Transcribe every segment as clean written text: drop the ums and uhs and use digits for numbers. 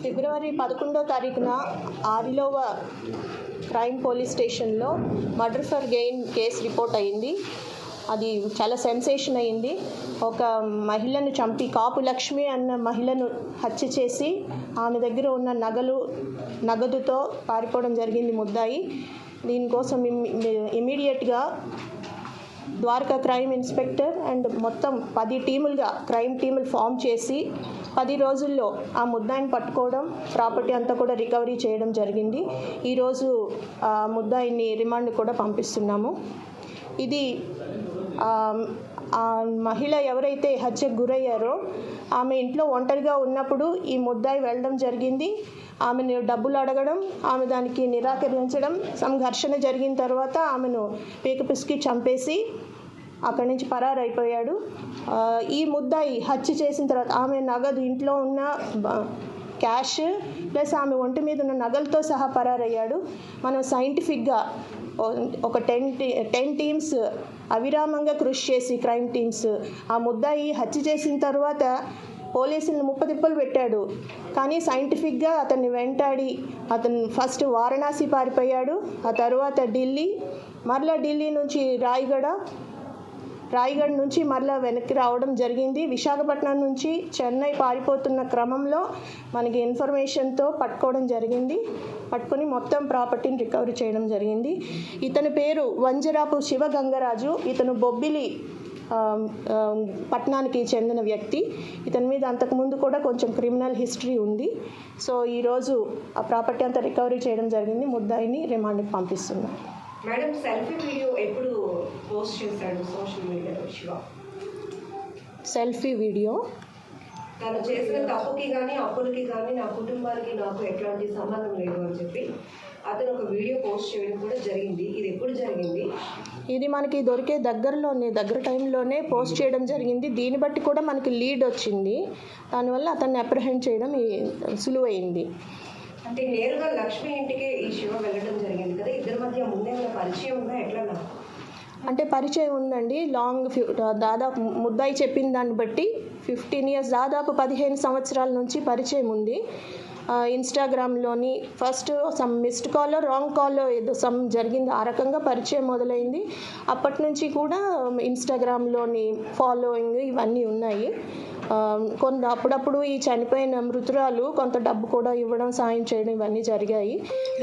ఫిబ్రవరి 11వ తారీఖున Arilova crime police స్టేషన్లో murder for gain case report అయింది. అది చాలా సెన్సేషన్ అయింది. ఒక మహిళను చంపి, కాపు లక్ష్మి అన్న మహిళను హత్య చేసి ఆమె దగ్గర ఉన్న నగదుతో పారిపోవడం జరిగింది ముద్దాయి. దీనికోసం ఇమీడియట్గా ద్వారకా క్రైమ్ ఇన్స్పెక్టర్ అండ్ మొత్తం 10 టీములుగా క్రైమ్ టీములు ఫామ్ చేసి 10 రోజుల్లో ఆ ముద్దాయిని పట్టుకోవడం, ప్రాపర్టీ అంతా కూడా రికవరీ చేయడం జరిగింది. ఈరోజు ఆ ముద్దాయిని రిమాండ్ కూడా పంపిస్తున్నాము. ఇది ఆ మహిళ ఎవరైతే హత్యకు గురయ్యారో ఆమె ఇంట్లో ఒంటరిగా ఉన్నప్పుడు ఈ ముద్దాయి వెళ్ళడం జరిగింది. ఆమెను డబ్బులు అడగడం, ఆమె దానికి నిరాకరించడం, సంఘర్షణ జరిగిన తర్వాత ఆమెను పీకపిసికి చంపేసి అక్కడి నుంచి పరారైపోయాడు. ఈ ముద్దాయి హత్య చేసిన తర్వాత ఆమె నగదు, ఇంట్లో ఉన్న క్యాష్ ప్లస్ ఆమె ఒంటి మీద ఉన్న నగలతో సహా పరారయ్యాడు. మనం సైంటిఫిక్గా ఒక 10 టీమ్స్ అవిరామంగా కృషి చేసి క్రైమ్ టీమ్స్ ఆ ముద్దాయి హత్య చేసిన తర్వాత పోలీసులను ముప్పతిప్పలు పెట్టాడు. కానీ సైంటిఫిక్గా అతన్ని వెంటాడి అతను ఫస్ట్ వారణాసి పారిపోయాడు, ఆ తర్వాత ఢిల్లీ, మరలా ఢిల్లీ నుంచి రాయగఢ్ నుంచి మరలా వెనక్కి రావడం జరిగింది. విశాఖపట్నం నుంచి చెన్నై పారిపోతున్న క్రమంలో మనకి ఇన్ఫర్మేషన్తో పట్టుకోవడం జరిగింది. పట్టుకొని మొత్తం ప్రాపర్టీని రికవరీ చేయడం జరిగింది. ఇతని పేరు వంజరాపు శివగంగరాజు. ఇతను బొబ్బిలి పట్టణానికి చెందిన వ్యక్తి. ఇతని మీద అంతకుముందు కూడా కొంచెం క్రిమినల్ హిస్టరీ ఉంది. సో ఈరోజు ఆ ప్రాపర్టీ అంతా రికవరీ చేయడం జరిగింది. ముద్దాయిని రిమాండ్కి పంపిస్తున్నాం. మేడం, సెల్ఫీ వీడియో ఎప్పుడు పోస్ట్ చేశాడు సోషల్ మీడియాలో శివ? సెల్ఫీ వీడియో తను చేసిన తప్పుకి కానీ అప్పులకి కానీ నా కుటుంబానికి నాకు ఎట్లాంటి సంబంధం లేదు అని చెప్పి అతను ఒక వీడియో పోస్ట్ చేయడం కూడా జరిగింది. ఇది ఎప్పుడు జరిగింది? ఇది మనకి దొరికే దగ్గర టైంలోనే పోస్ట్ చేయడం జరిగింది. దీన్ని బట్టి కూడా మనకి లీడ్ వచ్చింది. దానివల్ల అతన్ని అప్రహెండ్ చేయడం సులువైంది. అంటే నేరుగా లక్ష్మి ఇంటికి ఈ శివ వెళ్ళడం జరిగింది కదా, ఇద్దరి మధ్య ముందేమైనా పరిచయం ఉందా, ఎట్లా? అంటే పరిచయం ఉందండి. దాదాపు ముద్దాయి చెప్పిన దాన్ని బట్టి 15 ఇయర్స్, దాదాపు 15 సంవత్సరాల నుంచి పరిచయం ఉంది. ఇన్స్టాగ్రామ్లోని ఫస్ట్ సమ్ మిస్డ్ కాల్లో రాంగ్ కాల్లో ఏదో సమ్ జరిగింది, ఆ రకంగా పరిచయం మొదలైంది. అప్పటి నుంచి కూడా ఇన్స్టాగ్రామ్లోని ఫాలోయింగ్ ఇవన్నీ ఉన్నాయి. అప్పుడప్పుడు ఈ చనిపోయిన మృతురాలు కొంత డబ్బు కూడా ఇవ్వడం, సాయం చేయడం ఇవన్నీ జరిగాయి.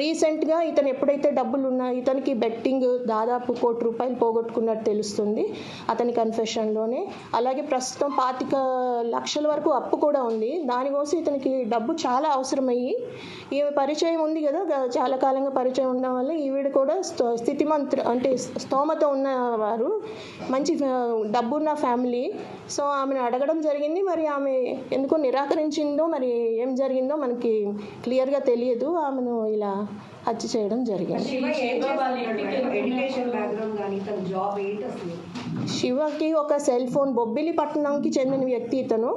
రీసెంట్గా ఇతను ఎప్పుడైతే డబ్బులు ఉన్నాయి, ఇతనికి బెట్టింగ్ దాదాపు ₹1 కోటి పోగొట్టుకున్నట్టు తెలుస్తుంది అతని కన్ఫెషన్లోనే. అలాగే ప్రస్తుతం 25 లక్షల వరకు అప్పు కూడా ఉంది. దానికోసం ఇతనికి డబ్బు చాలా అవసరమయ్యి, ఈమె పరిచయం ఉంది కదా, చాలా కాలంగా పరిచయం ఉండడం వల్ల ఈవిడ కూడా అంటే స్తోమత ఉన్నవారు, మంచి డబ్బున్న ఫ్యామిలీ. సో ఆమెను అడగడం జరిగింది. మరి ఆమె ఎందుకో నిరాకరించిందో, మరి ఏం జరిగిందో మనకి క్లియర్గా తెలియదు. ఆమెను ఇలా హత్య చేయడం జరిగింది. శివకి ఒక సెల్ ఫోన్, బొబ్బిలి పట్టణంకి చెందిన వ్యక్తి ఇతను.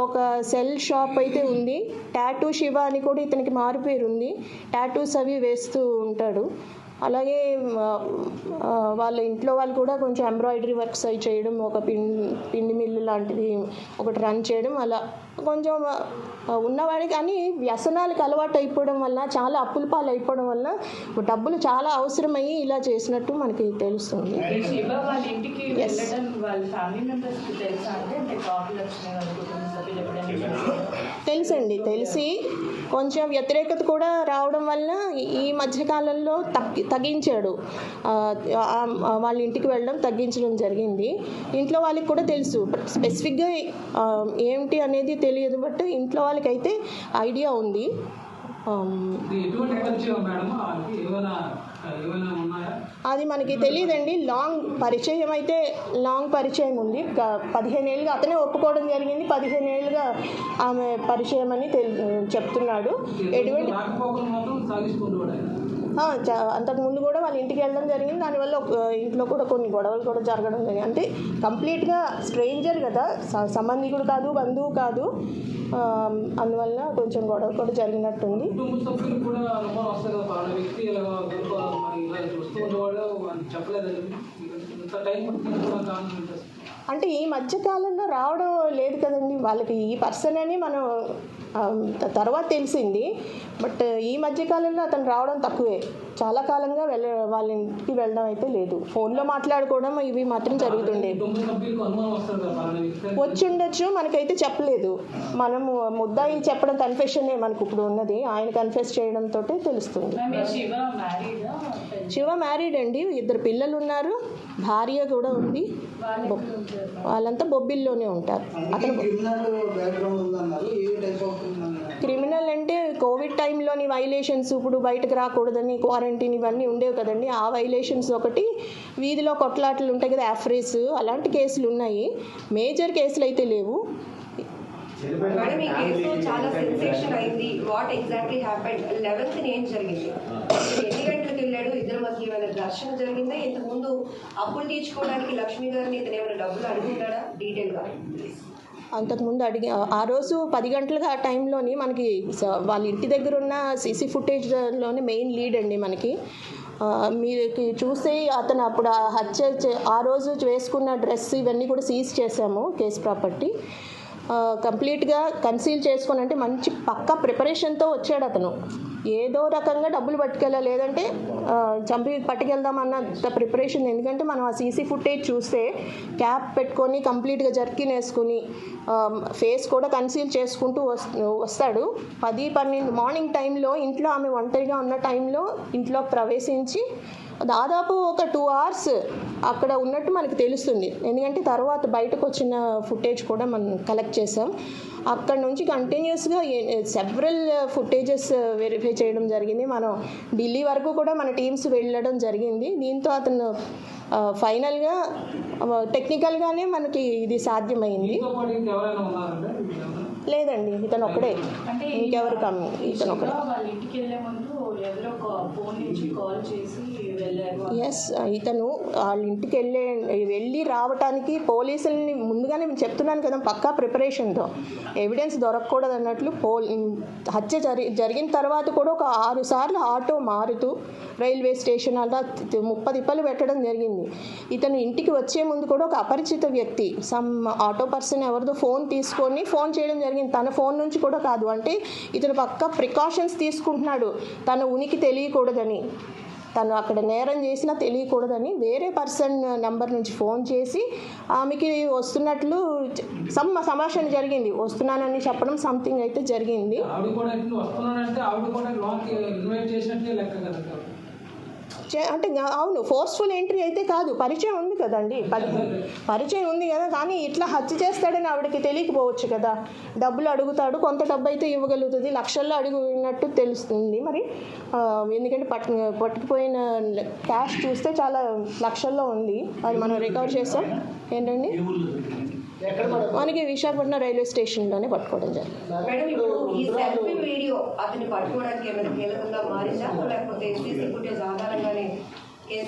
ఒక సెల్ షాప్ అయితే ఉంది. టాటూ శివ అని కూడా ఇతనికి మారుపేరు ఉంది. టాటూస్ అవి వేస్తూ ఉంటాడు. అలాగే వాళ్ళ ఇంట్లో వాళ్ళు కూడా కొంచెం ఎంబ్రాయిడరీ వర్క్స్ అవి చేయడం, ఒక పిండి మిల్లు లాంటిది ఒకటి రన్ చేయడం, అలా కొంచెం ఉన్నవాడే. కానీ వ్యసనాలకు అలవాటు అయిపోవడం వల్ల, చాలా అప్పుల పాలు అయిపోవడం వల్ల డబ్బులు చాలా అవసరమయ్యి ఇలా చేసినట్టు మనకి తెలుస్తుంది. తెలుసండి, తెలిసి కొంచెం వ్యతిరేకత కూడా రావడం వల్ల ఈ మధ్యకాలంలో తగ్గించాడు. వాళ్ళ ఇంటికి వెళ్ళడం తగ్గించడం జరిగింది. ఇంట్లో వాళ్ళకి కూడా తెలుసు, స్పెసిఫిక్గా ఏమిటి అనేది తెలియదు, బట్ ఇంట్లో వాళ్ళకైతే ఐడియా ఉంది. అది మనకి తెలియదండి. లాంగ్ పరిచయం ఉంది. 15 ఏళ్ళుగా అతనే ఒప్పుకోవడం జరిగింది. 15 ఏళ్ళుగా ఆమె పరిచయం అని చెప్తున్నాడు. ఎటువంటి అంతకుముందు కూడా వాళ్ళ ఇంటికి వెళ్ళడం జరిగింది. దానివల్ల ఇంట్లో కూడా కొన్ని గొడవలు కూడా జరగడం జరిగింది. అంటే కంప్లీట్గా స్ట్రేంజర్ కదా, సంబంధికుడు కాదు, బంధువు కాదు. అందువల్ల కొంచెం గొడవ కూడా జరిగినట్టుంది. అంటే ఈ మధ్యకాలంలో రావడం లేదు కదండి. వాళ్ళకి ఈ పర్సన్ అని మనం తర్వాత తెలిసింది. బట్ ఈ మధ్యకాలంలో అతను రావడం తక్కువే, చాలా కాలంగా వాళ్ళ ఇంటికి వెళ్ళడం అయితే లేదు. ఫోన్లో మాట్లాడుకోవడం ఇవి మాత్రం జరుగుతుండేది. వచ్చి ఉండొచ్చు, మనకైతే చెప్పలేదు. మనము ముద్దాయి చెప్పడం కన్ఫెషనే మనకు ఇప్పుడు ఉన్నది, ఆయన కన్ఫెస్ చేయడంతో తెలుస్తుంది. శివ మ్యారీడ్ అండి, 2 పిల్లలు ఉన్నారు, భార్య కూడా ఉంది. వాళ్ళంతా బొబ్బిల్లోనే ఉంటారు. అతను క్రిమినల్ అంటే కోవిడ్ టైంలోని వైలేషన్స్, ఇప్పుడు బయటకు రాకూడదని క్వారంటైన్ ఇవన్నీ ఉండేవి కదండి, ఆ వైలేషన్స్ ఒకటి, వీధిలో కొట్లాటలు ఉంటాయి కదా యాఫ్రేస్, అలాంటి కేసులు ఉన్నాయి. మేజర్ కేసులు అయితే లేవు. మేడం ఈ కేసు చాలా సెన్సేషన్ అయింది. What exactly happened? 11th ఏం జరిగింది? ఎన్ని గంటలకు వెళ్ళాడు? ఇద్దరి మధ్య ఏమైనా ఘర్షణ జరిగిందా? ఇంతకుముందు అప్పులు తీర్చుకోవడానికి లక్ష్మి గారిని ఇతను ఏమైనా డబ్బులు అడుగుతాడా? డీటెయిల్గా అంతకుముందు ఆ రోజు 10 గంటలకు ఆ టైంలోని మనకి వాళ్ళ ఇంటి దగ్గర ఉన్న సీసీ ఫుటేజ్లోనే మెయిన్ లీడ్ అండి మనకి. మీరు చూస్తే అతను అప్పుడు ఆ హత్య ఆ రోజు వేసుకున్న డ్రెస్ ఇవన్నీ కూడా సీజ్ చేసాము, కేసు ప్రాపర్టీ కంప్లీట్గా కన్సీల్ చేసుకొని, అంటే మంచి పక్కా ప్రిపరేషన్తో వచ్చాడు అతను. ఏదో రకంగా డబ్బులు పట్టుకెళ్ళా, లేదంటే చంపి పట్టుకెళ్దామన్నంత ప్రిపరేషన్. ఎందుకంటే మనం ఆ సీసీ ఫుటేజ్ చూస్తే క్యాప్ పెట్టుకొని కంప్లీట్గా జర్కిన్ వేసుకుని ఫేస్ కూడా కన్సీల్ చేసుకుంటూ వస్తాడు. 10-12 మార్నింగ్ టైంలో ఇంట్లో ఆమె ఒంటరిగా ఉన్న టైంలో ఇంట్లో ప్రవేశించి దాదాపు ఒక 2 hours అక్కడ ఉన్నట్టు మనకు తెలుస్తుంది. ఎందుకంటే తర్వాత బయటకు వచ్చిన ఫుటేజ్ కూడా మనం కలెక్ట్ చేసాం. అక్కడ నుంచి కంటిన్యూస్గా సెవరల్ ఫుటేజెస్ వెరిఫై చేయడం జరిగింది. మనం ఢిల్లీ వరకు కూడా మన టీమ్స్ వెళ్ళడం జరిగింది. దీంతో అతను ఫైనల్గా టెక్నికల్గానే మనకి ఇది సాధ్యమైంది. లేదండి, ఇతను ఒక్కడే, ఇంకెవరు కమ్మి, ఇతను ఒకడే. ఎస్, ఇతను వాళ్ళ ఇంటికి వెళ్ళి రావడానికి పోలీసుల్ని ముందుగానే చెప్తున్నాను కదా, పక్కా ప్రిపరేషన్తో, ఎవిడెన్స్ దొరకకూడదు అన్నట్లు. హత్య జరిగిన తర్వాత కూడా ఒక 6 సార్లు ఆటో మారుతూ రైల్వే స్టేషన్ అలా 30 తిప్పలు పెట్టడం జరిగింది. ఇతను ఇంటికి వచ్చే ముందు కూడా ఒక అపరిచిత వ్యక్తి, సమ్ ఆటో పర్సన్ ఎవరిదో ఫోన్ తీసుకొని ఫోన్ చేయడం జరిగింది. తన ఫోన్ నుంచి కూడా కాదు, అంటే ఇతను పక్కా ప్రికాషన్స్ తీసుకుంటున్నాడు, తన ఉనికి తెలియకూడదని, తను అక్కడ నేరం చేసినా తెలియకూడదని వేరే పర్సన్ నంబర్ నుంచి ఫోన్ చేసి ఆమెకి వస్తున్నట్లు సంభాషణ జరిగింది. వస్తున్నానని చెప్పడం సంథింగ్ అయితే జరిగింది. అంటే అవును, ఫోర్స్ఫుల్ ఎంట్రీ అయితే కాదు, పరిచయం ఉంది కదండి, పరిచయం ఉంది కదా. కానీ ఇట్లా హత్య చేస్తాడని ఆవిడకి తెలియకపోవచ్చు కదా. డబ్బులు అడుగుతాడు, కొంత డబ్బు అయితే ఇవ్వగలుగుతుంది, లక్షల్లో అడిగినట్టు తెలుస్తుంది మరి. ఎందుకంటే పట్టుకుపోయిన క్యాష్ చూస్తే చాలా లక్షల్లో ఉంది, అది మనం రికవర్ చేస్తాం. ఏంటండి, మనకి విశాఖపట్నం రైల్వే స్టేషన్లోనే పట్టుకోవడం జరిగింది. మేడం, ఇప్పుడు ఈ సెల్ఫీ వీడియో అతన్ని పట్టుకోవడానికి ఏమైనా కీలకంగా మారిందా, లేకపోతే సీసీ ఫుటేజ్ ఆధారంగానే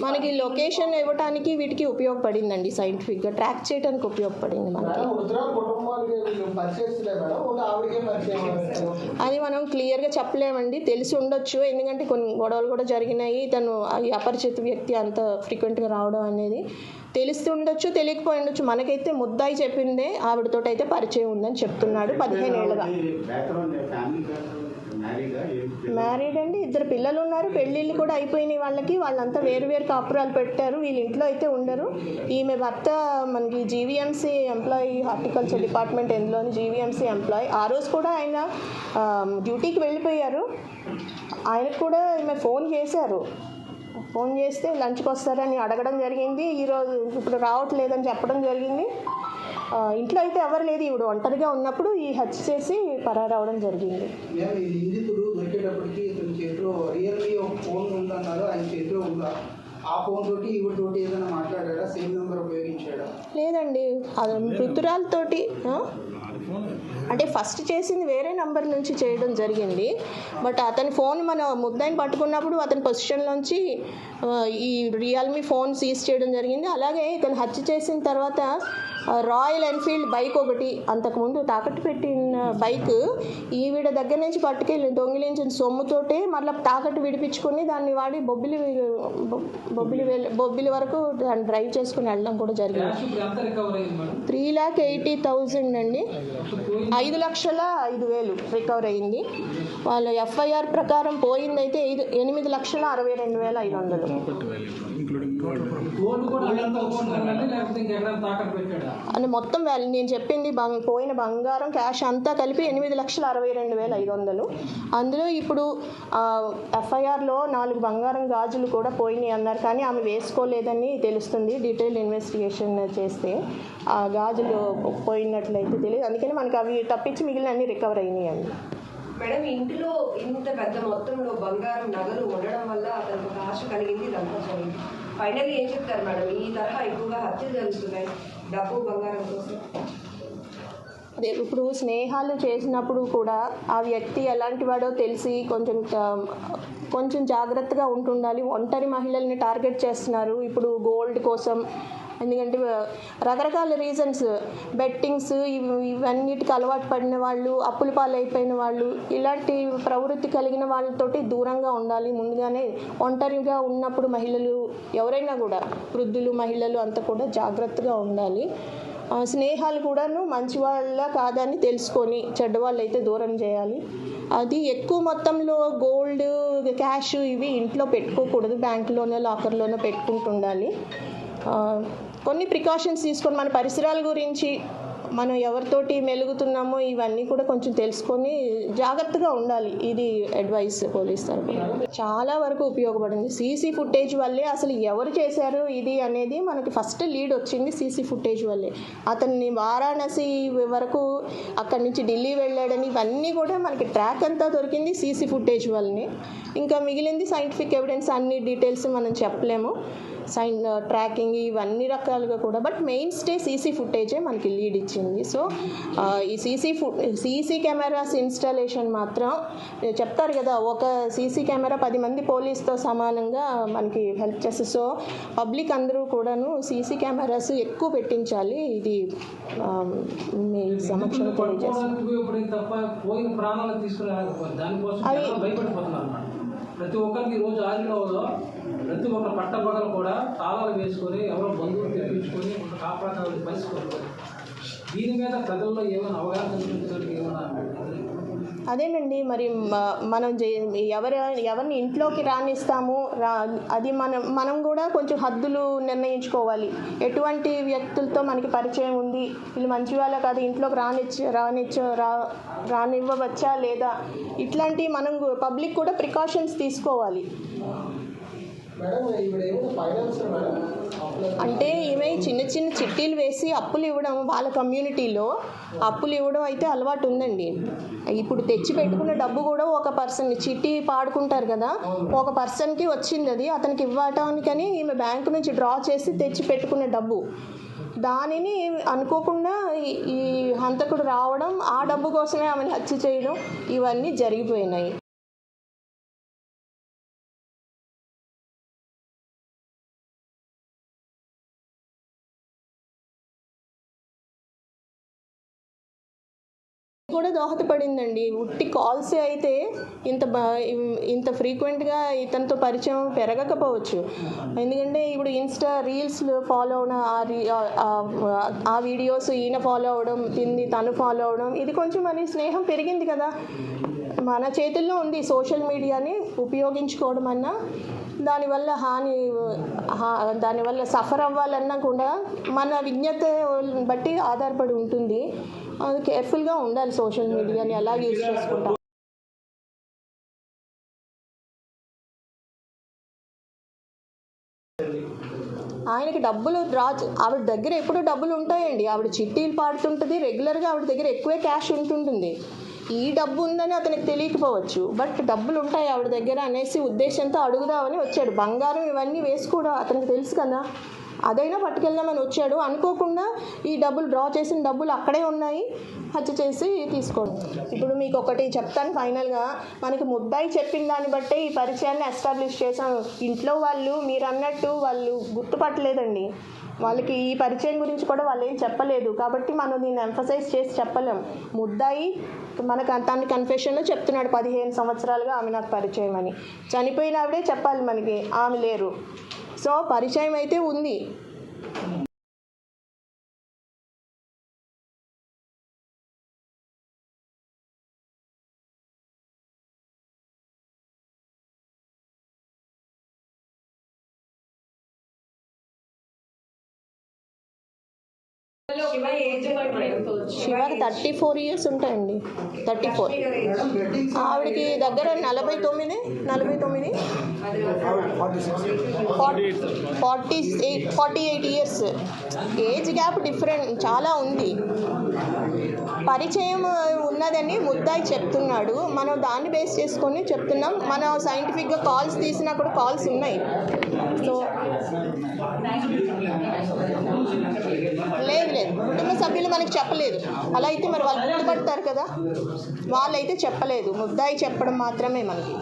మనకి లొకేషన్ ఇవ్వడానికి వీటికి ఉపయోగపడిందండి, సైంటిఫిక్గా ట్రాక్ చేయడానికి ఉపయోగపడింది మనకి. అది మనం క్లియర్గా చెప్పలేమండి, తెలిసి ఉండొచ్చు, ఎందుకంటే కొన్ని గొడవలు కూడా జరిగినాయి. తను అపరిచిత వ్యక్తి అంత ఫ్రీక్వెంట్గా రావడం అనేది తెలిసి ఉండొచ్చు, తెలియకపోయి ఉండొచ్చు. మనకైతే ముద్దాయి చెప్పిందే ఆవిడతో అయితే పరిచయం ఉందని చెప్తున్నాడు 15 ఏళ్ళుగా. మ్యారీడ్ అండి, 2 పిల్లలు ఉన్నారు, పెళ్ళిళ్ళు కూడా అయిపోయినాయి వాళ్ళకి. వాళ్ళంతా వేరు కాపురాలు పెట్టారు, వీళ్ళ ఇంట్లో అయితే ఉండరు. ఈమె భర్త మనకి జీవీఎంసీ ఎంప్లాయీ, హార్టికల్చర్ డిపార్ట్మెంట్ ఎందులోని జీవీఎంసీ ఎంప్లాయీ. ఆ రోజు కూడా ఆయన డ్యూటీకి వెళ్ళిపోయారు. ఆయనకు కూడా ఈమె ఫోన్ చేస్తే లంచ్కి వస్తారని అడగడం జరిగింది. ఈరోజు ఇప్పుడు రావట్లేదని చెప్పడం జరిగింది. ఇంట్లో అయితే ఎవరు లేదు, ఈవిడ ఒంటరిగా ఉన్నప్పుడు ఈ హత్య చేసి పరారవడం జరిగింది. లేదండి, మృతురాలతోటి అంటే ఫస్ట్ చేసింది వేరే నంబర్ నుంచి చేయడం జరిగింది. బట్ అతని ఫోన్ మన ముద్దాయిని పట్టుకున్నప్పుడు అతని పొజిషన్లోంచి ఈ రియల్మీ ఫోన్ సీజ్ చేయడం జరిగింది. అలాగే ఇతను హత్య చేసిన తర్వాత రాయల్ ఎన్ఫీల్డ్ బైక్ ఒకటి, అంతకుముందు తాకట్టు పెట్టిన బైక్ ఈవిడ దగ్గర నుంచి పట్టుకెళ్ళి దొంగిలించిన సొమ్ముతోటే మళ్ళీ తాకట్టు విడిపించుకొని దాన్ని వాడి బొబ్బిలి వరకు దాన్ని డ్రైవ్ చేసుకుని వెళ్ళడం కూడా జరిగింది. 3,80,000 అండి, 5,05,000 రికవర్ అయింది. వాళ్ళ ఎఫ్ఐఆర్ ప్రకారం పోయిందైతే 8,62,500. అని మొత్తం నేను చెప్పింది పోయిన బంగారం క్యాష్ అంతా కలిపి 8,62,500. అందులో ఇప్పుడు ఎఫ్ఐఆర్లో 4 బంగారం గాజులు కూడా పోయినాయి అన్నారు, కానీ ఆమె వేసుకోలేదని తెలుస్తుంది. డీటెయిల్ ఇన్వెస్టిగేషన్ చేస్తే ఆ గాజులు పోయినట్లయితే తెలియదు, అందుకని మనకి అవి తప్పించి మిగిలిన అన్ని రికవర్ అయినాయి అండి. మేడం, ఇంటిలో ఇంత పెద్ద మొత్తంలో బంగారం నగలు ఉండడం వల్ల అతనికి ఒక ఆశ కలిగింది, ఇదంతా జరిగింది. ఫైనల్లీ ఏం చెప్తారు మేడం? ఈ తరహా ఎక్కువగా హత్యలు జరుగుతున్నాయి డబ్బు బంగారం కోసం. అదే ఇప్పుడు స్నేహాలు చేసినప్పుడు కూడా ఆ వ్యక్తి ఎలాంటి వాడో తెలిసి కొంచెం జాగ్రత్తగా ఉంటుండాలి. ఒంటరి మహిళల్ని టార్గెట్ చేస్తున్నారు ఇప్పుడు గోల్డ్ కోసం. ఎందుకంటే రకరకాల రీజన్స్, బెట్టింగ్స్, ఇవన్నిటికి అలవాటు పడిన వాళ్ళు, అప్పుల పాలైపోయిన వాళ్ళు, ఇలాంటి ప్రవృత్తి కలిగిన వాళ్ళతోటి దూరంగా ఉండాలి. ముందుగానే ఒంటరిగా ఉన్నప్పుడు మహిళలు ఎవరైనా కూడా, వృద్ధులు, మహిళలు అంతా కూడా జాగ్రత్తగా ఉండాలి. స్నేహాలు కూడాను మంచి వాళ్ళ కాదని తెలుసుకొని చెడ్డవాళ్ళు అయితే దూరం చేయాలి. అది ఎక్కువ మొత్తంలో గోల్డ్, క్యాష్ ఇవి ఇంట్లో పెట్టుకోకూడదు, బ్యాంకులోనో లాకర్లోనో పెట్టుకుంటుండాలి. కొన్ని ప్రికాషన్స్ తీసుకొని మన పరిసరాల గురించి, మనం ఎవరితోటి మెలుగుతున్నామో ఇవన్నీ కూడా కొంచెం తెలుసుకొని జాగ్రత్తగా ఉండాలి. ఇది అడ్వైస్ పోలీస్ తరఫున. చాలా వరకు ఉపయోగపడింది. సీసీ ఫుటేజ్ వల్లే అసలు ఎవరు చేశారు ఇది అనేది మనకి ఫస్ట్ లీడ్ వచ్చింది. సీసీ ఫుటేజ్ వల్లే అతన్ని వారాణసి వరకు, అక్కడి నుంచి ఢిల్లీ వెళ్ళాడని ఇవన్నీ కూడా మనకి ట్రాక్ అంతా దొరికింది సీసీ ఫుటేజ్ వల్లనే. ఇంకా మిగిలింది సైంటిఫిక్ ఎవిడెన్స్, అన్ని డీటెయిల్స్ మనం చెప్పలేము, ట్రాకింగ్ ఇవన్నీ రకాలుగా కూడా. బట్ మెయిన్ స్టే సీసీ ఫుటేజే మనకి లీడ్ ఇచ్చింది. సో ఈ సీసీ కెమెరాస్ ఇన్స్టాలేషన్ మాత్రం చెప్తారు కదా, ఒక సీసీ కెమెరా 10 మంది పోలీస్తో సమానంగా మనకి హెల్ప్ చేస్తుంది. సో పబ్లిక్ అందరూ కూడాను సీసీ కెమెరాస్ ఎక్కువ పెట్టించాలి. ఇది మీ సమక్షంలో తెలియజేస్తాను. ప్రతి ఒక్కరికి ఈరోజు ఆదిలో ప్రతి ఒక్క పట్టబగలు కూడా తాళాలు వేసుకొని ఎవరో బంధువులు తెప్పించుకొని ఒక కాపాడాలని పరిస్థితి. దీని మీద ప్రజల్లో ఏమైనా అవగాహన కల్పించడానికి ఏమైనా? అదేనండి, మరి మనం ఎవరిని ఇంట్లోకి రానిస్తాము, అది మనం కూడా కొంచెం హద్దులు నిర్ణయించుకోవాలి. ఎటువంటి వ్యక్తులతో మనకి పరిచయం ఉంది, వీళ్ళు మంచి వాళ్ళ కాదు, ఇంట్లోకి రానివ్వవచ్చా లేదా, ఇట్లాంటి మనం పబ్లిక్ కూడా ప్రికాషన్స్ తీసుకోవాలి. అంటే ఈమె చిన్న చిన్న చిట్టీలు వేసి అప్పులు ఇవ్వడం, వాళ్ళ కమ్యూనిటీలో అప్పులు ఇవ్వడం అయితే అలవాటు ఉందండి. ఇప్పుడు తెచ్చి పెట్టుకున్న డబ్బు కూడా ఒక పర్సన్ చిట్టి పాడుకుంటారు కదా, ఒక పర్సన్కి వచ్చింది, అది అతనికి ఇవ్వటానికని ఈమె బ్యాంకు నుంచి డ్రా చేసి తెచ్చి పెట్టుకున్న డబ్బు, దానిని అనుకోకుండా ఈ హంతకుడు రావడం, ఆ డబ్బు కోసమే ఆమెను హత్య చేయడం, ఇవన్నీ జరిగిపోయినాయి. కూడా దోహదపడిందండి. ఉట్టి కాల్సే అయితే ఇంత ఫ్రీక్వెంట్గా ఇతనితో పరిచయం పెరగకపోవచ్చు. ఎందుకంటే ఇప్పుడు ఇన్స్టా రీల్స్లో ఫాలో అవడం, ఆ వీడియోస్ ఈయన ఫాలో అవడం, తను ఫాలో అవడం, ఇది కొంచెం మరి స్నేహం పెరిగింది కదా. మన చేతుల్లో ఉంది సోషల్ మీడియాని ఉపయోగించుకోవడం అన్నా, దానివల్ల సఫర్ అవ్వాలన్నా కూడా మన విజ్ఞత బట్టి ఆధారపడి ఉంటుంది. అది కేర్ఫుల్గా ఉండాలి సోషల్ మీడియాని ఎలా యూజ్ చేసుకుంటాం. ఆయనకి డబ్బులు ఆవిడ దగ్గర ఎప్పుడూ డబ్బులు ఉంటాయండి. ఆవిడ చిట్టీలు పాడుతుంటుంది, రెగ్యులర్గా ఆవిడ దగ్గర ఎక్కువే క్యాష్ ఉంటుంటుంది. ఈ డబ్బు ఉందని అతనికి తెలియకపోవచ్చు, బట్ డబ్బులు ఉంటాయి ఆవిడ దగ్గర అనేసి ఉద్దేశంతో అడుగుదామని వచ్చాడు. బంగారం ఇవన్నీ వేసుకోవడం అతనికి తెలుసు కదా, అదైనా పట్టుకెళ్దామని వచ్చాడు. అనుకోకుండా ఈ డబ్బులు డ్రా చేసిన డబ్బులు అక్కడే ఉన్నాయి, హత్య చేసి తీసుకోండి. ఇప్పుడు మీకు ఒకటి చెప్తాను ఫైనల్గా, మనకి ముద్దాయి చెప్పిన దాన్ని బట్టే ఈ పరిచయాన్ని ఎస్టాబ్లిష్ చేసాం. ఇంట్లో వాళ్ళు మీరు అన్నట్టు వాళ్ళు గుర్తుపట్టలేదండి, వాళ్ళకి ఈ పరిచయం గురించి కూడా వాళ్ళు ఏం చెప్పలేదు. కాబట్టి మనం దీన్ని ఎంఫసైజ్ చేసి చెప్పలేం. ముద్దాయి మనకు తన కన్ఫెషన్లో చెప్తున్నాడు 15 సంవత్సరాలుగా ఆమె నాకు పరిచయం అని. చనిపోయిన ఆవిడే చెప్పాలి మనకి, ఆమె లేరు. సో పరిచయం అయితే ఉంది. శివ ఏజ్ శివాకి 34 ఇయర్స్ ఉంటాయండి. 34. ఆవిడకి దగ్గర 49 48 ఇయర్స్. ఏజ్ గ్యాప్ డిఫరెంట్ చాలా ఉంది. పరిచయం ఉన్నదని ముద్దాయి చెప్తున్నాడు, మనం దాన్ని బేస్ చేసుకొని చెప్తున్నాం. మనం సైంటిఫిక్గా కాల్స్ తీసినా కూడా కాల్స్ ఉన్నాయి. సో లేదు కుటుంబ సభ్యులు మనకి చెప్పలేదు. అలా అయితే మరి వాళ్ళు గుర్తుపడతారు కదా, వాళ్ళైతే చెప్పలేదు. ముద్దాయి చెప్పడం మాత్రమే మనకి.